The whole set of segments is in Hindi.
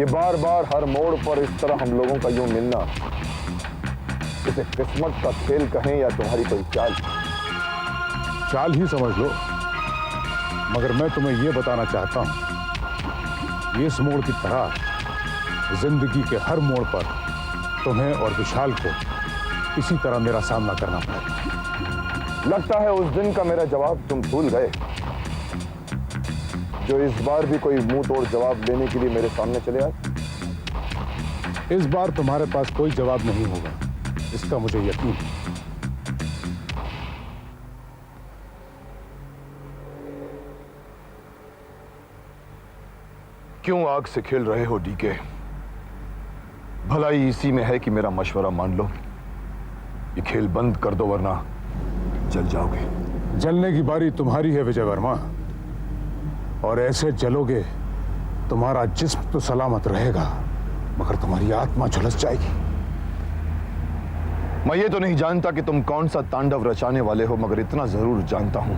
ये बार बार हर मोड़ पर इस तरह हम लोगों का यूं मिलना, इसे किस्मत का खेल कहें या तुम्हारी कोई चाल? चाल ही समझ लो, मगर मैं तुम्हें यह बताना चाहता हूं, इस मोड़ की तरह जिंदगी के हर मोड़ पर तुम्हें और विशाल को इसी तरह मेरा सामना करना पड़ेगा। लगता है उस दिन का मेरा जवाब तुम भूल गए, जो इस बार भी कोई मुंह तोड़ जवाब देने के लिए मेरे सामने चले आए। इस बार तुम्हारे पास कोई जवाब नहीं होगा, इसका मुझे यकीन है। क्यों आग से खेल रहे हो डीके? भलाई इसी में है कि मेरा मशवरा मान लो। ये खेल बंद कर दो वरना जल जाओगे। जलने की बारी तुम्हारी है विजय वर्मा, और ऐसे जलोगे तुम्हारा जिस्म तो सलामत रहेगा मगर तुम्हारी आत्मा झुलस जाएगी। मैं ये तो नहीं जानता कि तुम कौन सा तांडव रचाने वाले हो, मगर इतना जरूर जानता हूं,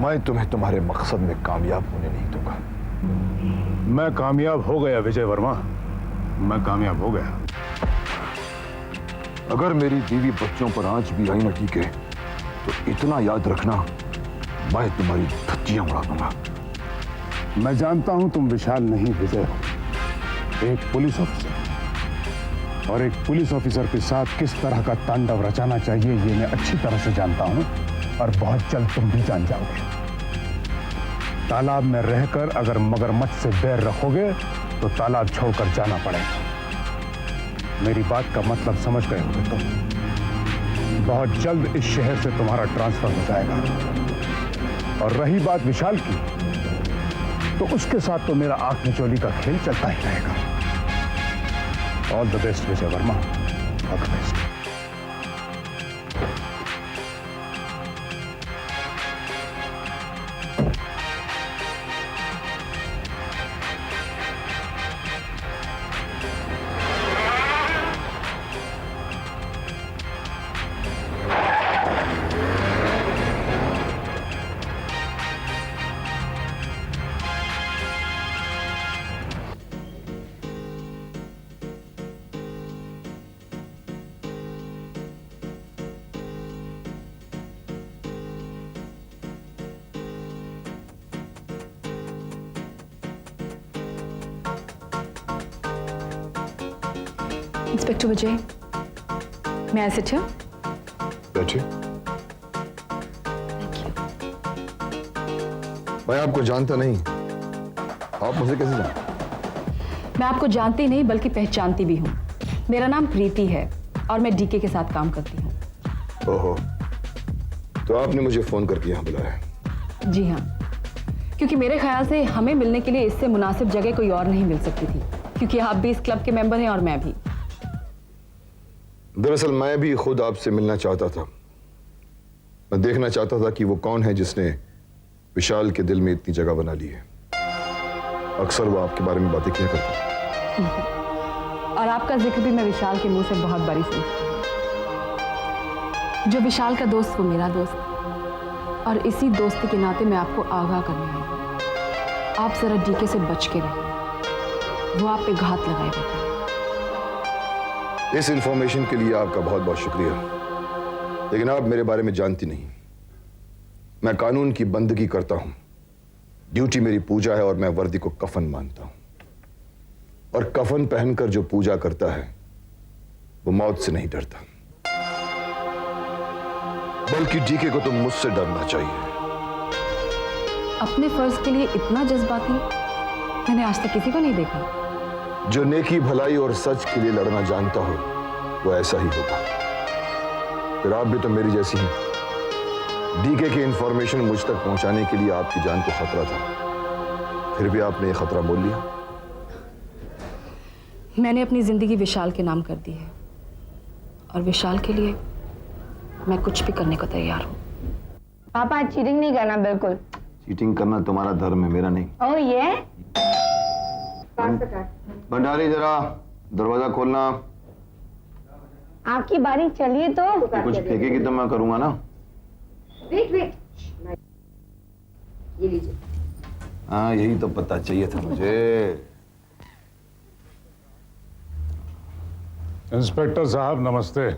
मैं तुम्हें तुम्हारे मकसद में कामयाब होने नहीं दूंगा। मैं कामयाब हो गया विजय वर्मा, मैं कामयाब हो गया। अगर मेरी बीवी बच्चों पर आंच भी आई न ठीक है, तो इतना याद रखना, मैं तुम्हारी धज्जियां उड़ा दूंगा। मैं जानता हूं तुम विशाल नहीं विजय हो, एक पुलिस ऑफिसर, और एक पुलिस ऑफिसर के साथ किस तरह का तांडव रचाना चाहिए ये मैं अच्छी तरह से जानता हूं, और बहुत जल्द तुम भी जान जाओगे। तालाब में रहकर अगर मगरमच्छ से बैर रखोगे तो तालाब छोड़कर जाना पड़ेगा। मेरी बात का मतलब समझ गए होगे तुम। बहुत जल्द इस शहर से तुम्हारा ट्रांसफर हो जाएगा। और रही बात विशाल की, तो उसके साथ तो मेरा आंख मिचौली का खेल चलता ही रहेगा। All the best Vijay Varma, all the best. Inspector Vijay, मैं सिट हियर? बैठिए। Thank you. मैं आपको जानता नहीं, आप मुझे कैसे जानते? मैं आपको जानती नहीं बल्कि पहचानती भी हूँ। मेरा नाम प्रीति है और मैं डीके के साथ काम करती हूँ। ओहो, तो आपने मुझे फोन करके यहाँ बुलाया? जी हाँ, क्योंकि मेरे ख्याल से हमें मिलने के लिए इससे मुनासिब जगह कोई और नहीं मिल सकती थी, क्योंकि आप भी इस क्लब के मेंबर हैं और मैं भी। दरअसल मैं भी खुद आपसे मिलना चाहता था। मैं देखना चाहता था कि वो कौन है जिसने विशाल के दिल में इतनी जगह बना ली है। अक्सर वो आपके बारे में बातें किया करता है। और आपका जिक्र भी मैं विशाल के मुंह से बहुत बारी सुनती हूँ। जो विशाल का दोस्त वो मेरा दोस्त, और इसी दोस्ती के नाते मैं आपको आगाह करने आई हूँ। आप जरा डीके से बच के रहिए, वो आप पे घात लगाए बैठे। इस इंफॉर्मेशन के लिए आपका बहुत बहुत शुक्रिया, लेकिन आप मेरे बारे में जानती नहीं। मैं कानून की बंदगी करता हूं, ड्यूटी मेरी पूजा है और मैं वर्दी को कफन मानता हूं। और कफन पहनकर जो पूजा करता है वो मौत से नहीं डरता, बल्कि डीके को तो मुझसे डरना चाहिए। अपने फर्ज के लिए इतना जज्बाती मैंने आज तक किसी को नहीं देखा। जो नेकी भलाई और सच के लिए लड़ना जानता हो वो ऐसा ही होगा। फिर आप भी तो मेरी जैसी हैं। डीके की इंफॉर्मेशन मुझ तक पहुंचाने के लिए आपकी जान को खतरा था, फिर भी आपने ये खतरा मोल लिया। मैंने अपनी जिंदगी विशाल के नाम कर दी है, और विशाल के लिए मैं कुछ भी करने को तैयार हूँ। पापा चीटिंग नहीं करना बिल्कुल। चीटिंग करना तुम्हारा धर्म है, मेरा नहीं। ओह ये भंडारी जरा दरवाजा खोलना। आपकी बारी चलिए तो। कुछ फेंकेगी तो मैं करूंगा ना। वेट वेट, ये लीजिए। हाँ यही तो पता चाहिए था मुझे। इंस्पेक्टर साहब नमस्ते।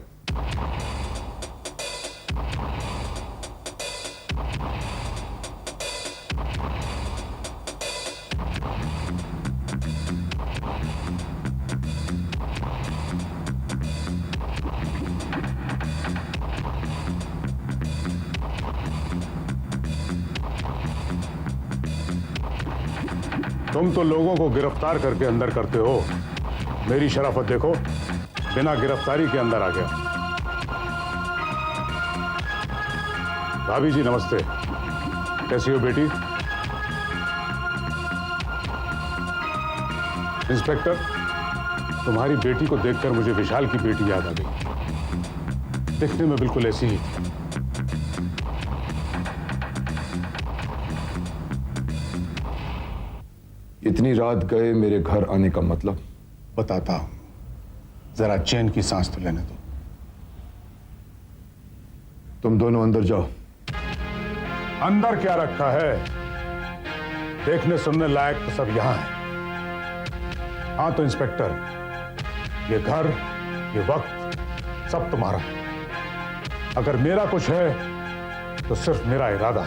तुम तो लोगों को गिरफ्तार करके अंदर करते हो, मेरी शराफत देखो, बिना गिरफ्तारी के अंदर आ गया। भाभी जी नमस्ते, कैसी हो बेटी? इंस्पेक्टर, तुम्हारी बेटी को देखकर मुझे विशाल की बेटी याद आ गई। दिखने में बिल्कुल ऐसी ही थी। इतनी रात गए मेरे घर आने का मतलब? बताता हूं, जरा चैन की सांस तो लेने दो। तुम दोनों अंदर जाओ। अंदर क्या रखा है? देखने सुनने लायक तो सब यहां है। हाँ तो इंस्पेक्टर, ये घर, ये वक्त सब तुम्हारा है। अगर मेरा कुछ है तो सिर्फ मेरा इरादा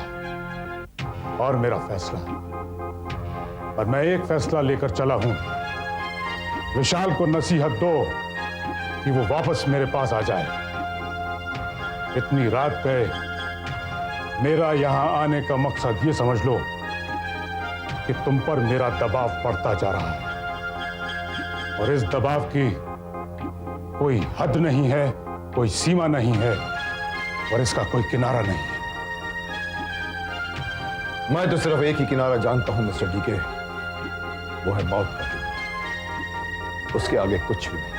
और मेरा फैसला। और मैं एक फैसला लेकर चला हूं, विशाल को नसीहत दो कि वो वापस मेरे पास आ जाए। इतनी रात गए, मेरा यहां आने का मकसद ये समझ लो कि तुम पर मेरा दबाव बढ़ता जा रहा है और इस दबाव की कोई हद नहीं है, कोई सीमा नहीं है और इसका कोई किनारा नहीं है। मैं तो सिर्फ एक ही किनारा जानता हूं मिस्टर डीके, वो है मौत का किनारा। उसके आगे कुछ भी नहीं।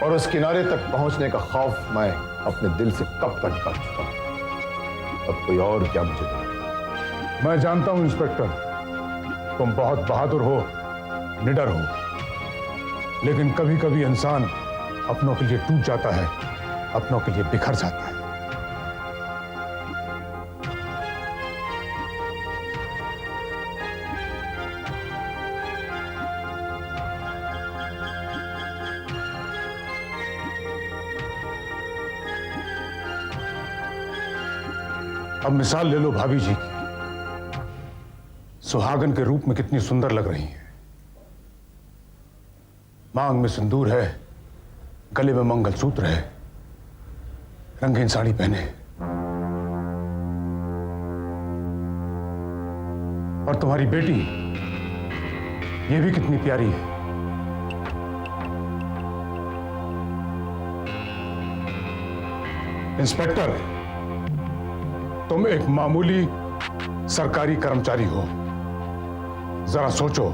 और उस किनारे तक पहुंचने का खौफ मैं अपने दिल से कब का निकाल चुका हूं। अब कोई और क्या मुझे दे। मैं जानता हूं इंस्पेक्टर, तुम बहुत बहादुर हो, निडर हो, लेकिन कभी कभी इंसान अपनों के लिए टूट जाता है, अपनों के लिए बिखर जाता है। अब मिसाल ले लो भाभी जी की। सुहागन के रूप में कितनी सुंदर लग रही हैं। मांग में सिंदूर है, गले में मंगलसूत्र है, रंगीन साड़ी पहने, और तुम्हारी बेटी ये भी कितनी प्यारी है। इंस्पेक्टर, तुम एक मामूली सरकारी कर्मचारी हो। जरा सोचो,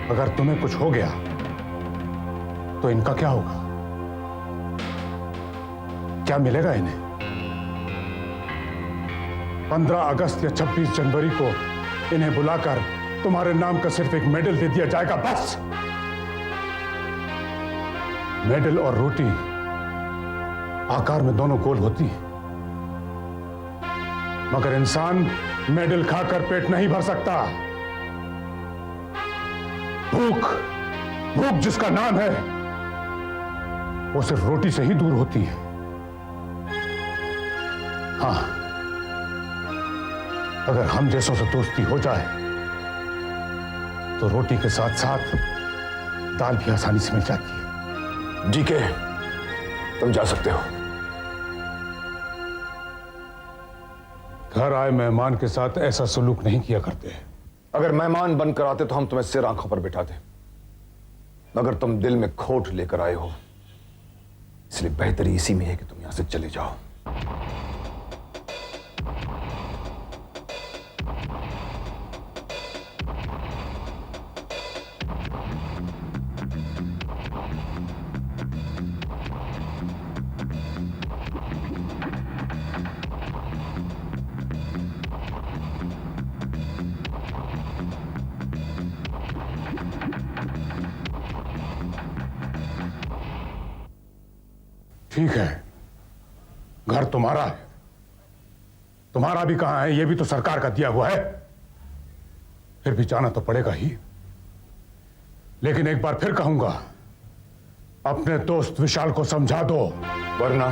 अगर तुम्हें कुछ हो गया तो इनका क्या होगा? क्या मिलेगा इन्हें? 15 अगस्त या 26 जनवरी को इन्हें बुलाकर तुम्हारे नाम का सिर्फ एक मेडल दे दिया जाएगा, बस। मेडल और रोटी आकार में दोनों गोल होती है, मगर इंसान मेडल खाकर पेट नहीं भर सकता। भूख, भूख जिसका नाम है, वो सिर्फ रोटी से ही दूर होती है। हाँ, अगर हम जैसों से दोस्ती हो जाए तो रोटी के साथ साथ दाल भी आसानी से मिल जाती है। डीके, तुम जा सकते हो। घर आए मेहमान के साथ ऐसा सलूक नहीं किया करते। अगर मेहमान बनकर आते तो हम तुम्हें सिर आंखों पर बिठाते, मगर तुम दिल में खोट लेकर आए हो, इसलिए बेहतरी इसी में है कि तुम यहां से चले जाओ। ठीक है, घर तुम्हारा है, तुम्हारा भी कहां है, यह भी तो सरकार का दिया हुआ है। फिर भी जाना तो पड़ेगा ही। लेकिन एक बार फिर कहूंगा, अपने दोस्त विशाल को समझा दो, वरना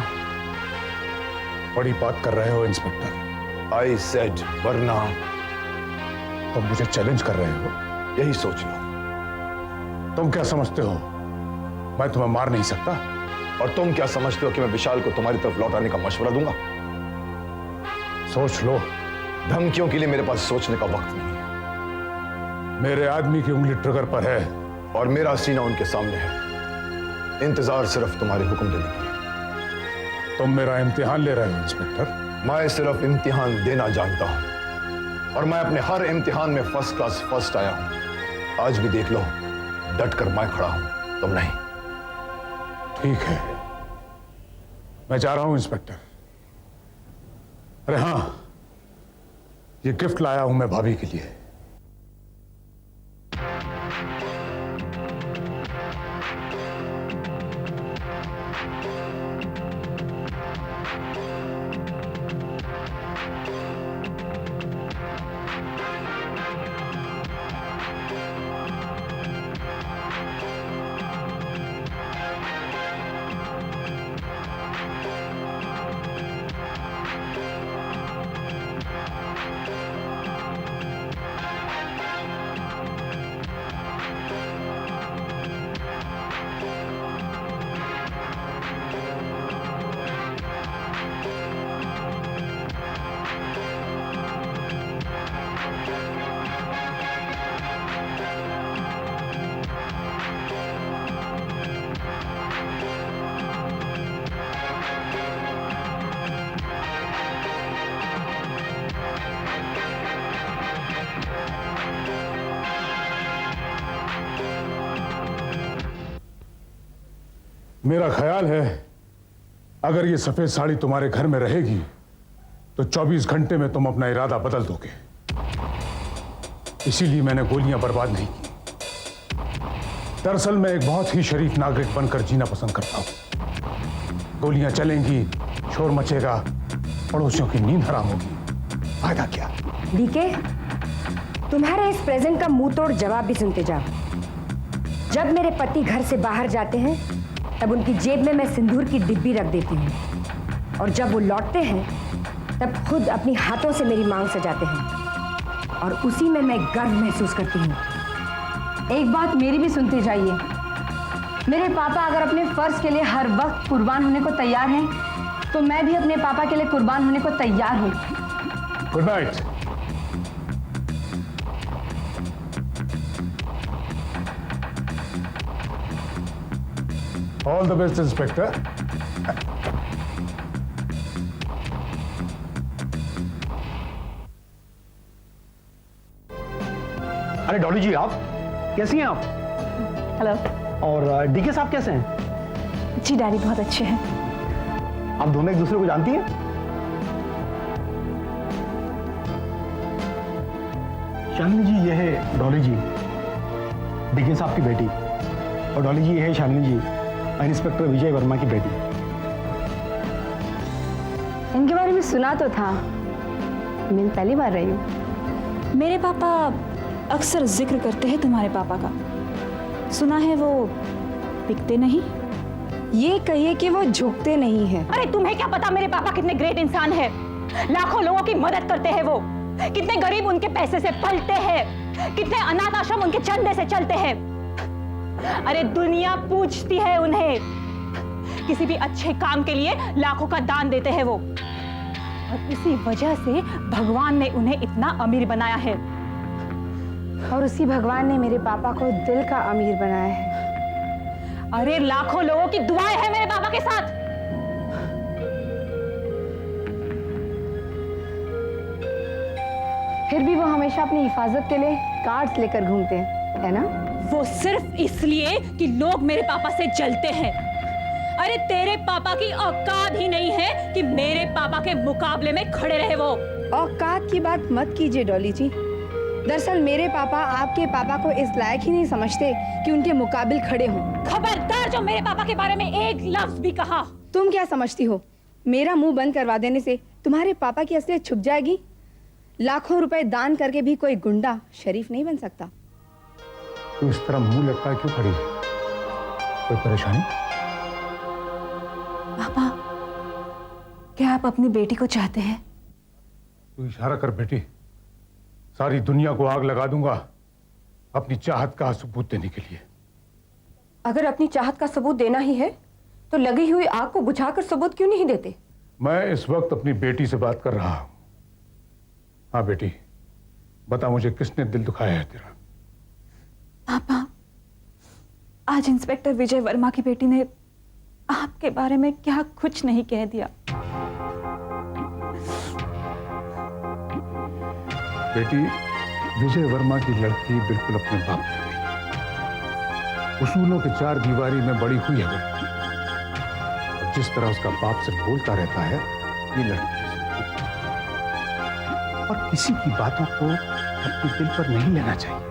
बड़ी बात कर रहे हो इंस्पेक्टर। आई सेड वरना। तुम मुझे चैलेंज कर रहे हो? यही सोच लो। तुम क्या समझते हो मैं तुम्हें मार नहीं सकता? और तुम क्या समझते हो कि मैं विशाल को तुम्हारी तरफ लौटाने का मशवरा दूंगा? सोच लो। धमकियों के लिए मेरे पास सोचने का वक्त नहीं है। मेरे आदमी की उंगली ट्रिगर पर है और मेरा सीना उनके सामने है। इंतजार सिर्फ तुम्हारे हुक्म देने की है। तुम मेरा इम्तिहान ले रहे हो इंस्पेक्टर? मैं सिर्फ इम्तिहान देना जानता हूं और मैं अपने हर इम्तिहान में फर्स्ट क्लास फर्स्ट आया हूं। आज भी देख लो, डट कर मैं खड़ा हूं, तुम नहीं। ठीक है, मैं जा रहा हूं इंस्पेक्टर। अरे हां, ये गिफ्ट लाया हूं मैं भाभी के लिए। मेरा ख्याल है अगर ये सफेद साड़ी तुम्हारे घर में रहेगी तो 24 घंटे में तुम अपना इरादा बदल दोगे। इसीलिए मैंने गोलियां बर्बाद नहीं की। दरअसल मैं एक बहुत ही शरीफ नागरिक बनकर जीना पसंद करता हूं। गोलियां चलेंगी, शोर मचेगा, पड़ोसियों की नींद हराम होगी, फायदा क्या? डीके, तुम्हारे इस प्रेजेंट का मुंह तोड़ जवाब भी सुनते जाओ। जब मेरे पति घर से बाहर जाते हैं तब उनकी जेब में मैं सिंदूर की डिब्बी रख देती हूँ और जब वो लौटते हैं तब खुद अपनी हाथों से मेरी मांग सजाते हैं और उसी में मैं गर्व महसूस करती हूँ। एक बात मेरी भी सुनते जाइए। मेरे पापा अगर अपने फर्ज के लिए हर वक्त कुर्बान होने को तैयार हैं तो मैं भी अपने पापा के लिए कुर्बान होने को तैयार हूँ। Good night. All the best inspector. अरे डॉली जी, आप कैसी हैं आप? हेलो। और डीके साहब कैसे हैं? जी डैडी बहुत अच्छे हैं। आप दोनों एक दूसरे को जानती हैं? शालिनी जी, ये है डॉली जी, डीके साहब की बेटी, और डॉली जी ये है शालिनी जी, इंस्पेक्टर विजय वर्मा की बेटी। इनके बारे में सुना तो था, मैं पहली बार रही हूँ। मेरे पापा अक्सर जिक्र करते हैं तुम्हारे पापा का। सुना है वो बिकते नहीं। ये कहिए कि वो झुकते नहीं हैं। अरे तुम्हें क्या पता मेरे पापा कितने ग्रेट इंसान है। लाखों लोगों की मदद करते हैं वो। कितने गरीब उनके पैसे से पलते हैं, कितने अनाथ आश्रम उनके चंदे से चलते हैं। अरे दुनिया पूछती है उन्हें। किसी भी अच्छे काम के लिए लाखों का दान देते हैं वो, और इसी वजह से भगवान ने उन्हें इतना अमीर बनाया है। और उसी भगवान ने मेरे पापा को दिल का अमीर बनाया है। अरे लाखों लोगों की दुआएं हैं मेरे पापा के साथ। फिर भी वो हमेशा अपनी हिफाजत के लिए कार्ड्स लेकर घूमते हैं, है ना? वो सिर्फ इसलिए कि लोग मेरे पापा से जलते हैं। अरे तेरे पापा की औकात ही नहीं है कि मेरे पापा के मुकाबले में खड़े रहे वो। औकात की बात मत कीजिए डॉली जी। दरअसल मेरे पापा आपके पापा को इस लायक ही नहीं समझते कि उनके मुकाबिल खड़े हों। खबरदार जो मेरे पापा के बारे में एक लफ्ज भी कहा। तुम क्या समझती हो, मेरा मुंह बंद करवा देने से तुम्हारे पापा की असलियत छुप जाएगी? लाखों रुपए दान करके भी कोई गुंडा शरीफ नहीं बन सकता। तू इस तरह मुंह लटका क्यों खड़ी है? कोई परेशानी? पापा, क्या आप अपनी बेटी को चाहते हैं? तू इशारा कर बेटी, सारी दुनिया को आग लगा दूंगा अपनी चाहत का सबूत देने के लिए। अगर अपनी चाहत का सबूत देना ही है तो लगी हुई आग को बुझाकर सबूत क्यों नहीं देते? मैं इस वक्त अपनी बेटी से बात कर रहा हूं। हाँ बेटी, बता मुझे किसने दिल दुखाया है तेरा? पापा, आज इंस्पेक्टर विजय वर्मा की बेटी ने आपके बारे में क्या कुछ नहीं कह दिया। बेटी, विजय वर्मा की लड़की बिल्कुल अपने बाप की गई। उसूलों के चार दीवारी में बड़ी हुई है बेटी। जिस तरह उसका बाप से बोलता रहता है, ये लड़की और किसी की बातों को अपने दिल पर नहीं लेना चाहिए।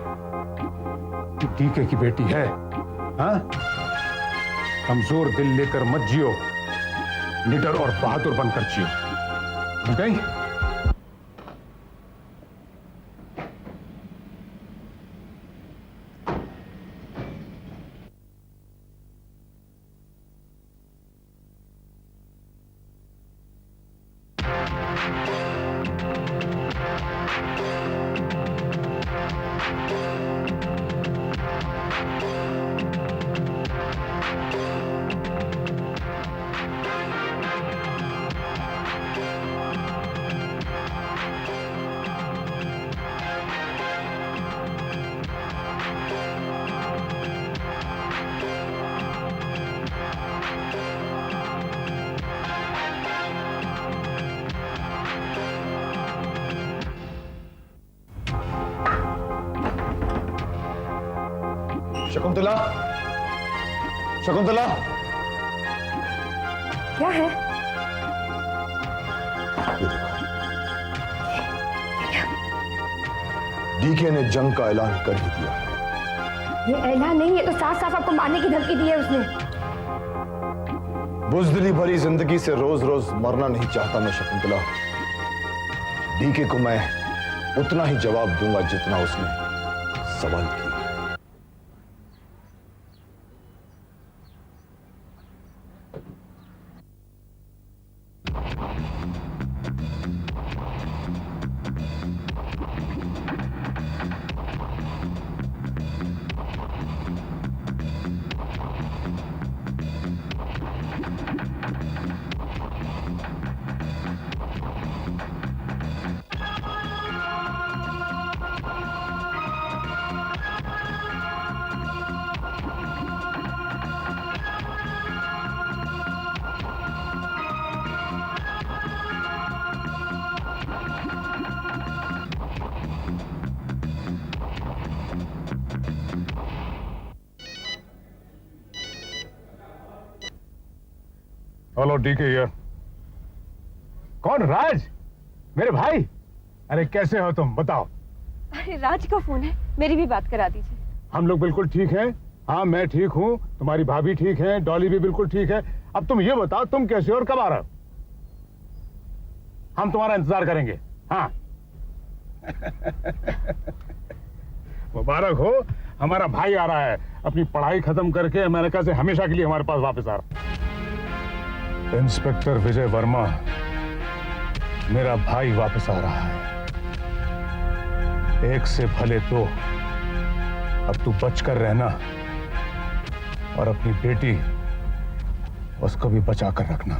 तू डीके की बेटी है, हाँ? कमजोर दिल लेकर मत जियो, निडर और बहादुर बनकर जियो, समझ गई? शकुंतला, शकुंतला, क्या है? ये देखो, डीके ने जंग का ऐलान कर ही दिया। ये ऐलान नहीं, ये तो साफ साफ आपको मारने की धमकी दी है उसने। बुज़दिली भरी जिंदगी से रोज रोज मरना नहीं चाहता मैं शकुंतला। डीके को मैं उतना ही जवाब दूंगा जितना उसने सवाल किया। हेलो डीके यार। कौन? राज, मेरे भाई। अरे कैसे हो तुम, बताओ। अरे राज का फोन है, मेरी भी बात करा दीजिए। हम लोग बिल्कुल ठीक हैं। हाँ मैं ठीक हूँ, तुम्हारी भाभी ठीक है, डॉली भी बिल्कुल ठीक है। अब तुम ये बताओ तुम कैसे हो और कब आ रहे हो? हम तुम्हारा इंतजार करेंगे। हाँ मुबारक हो, हमारा भाई आ रहा है, अपनी पढ़ाई खत्म करके अमेरिका से हमेशा के लिए हमारे पास वापस आ रहा है। इंस्पेक्टर विजय वर्मा, मेरा भाई वापस आ रहा है। एक से भले दो। अब तू बचकर रहना और अपनी बेटी उसको भी बचा कर रखना।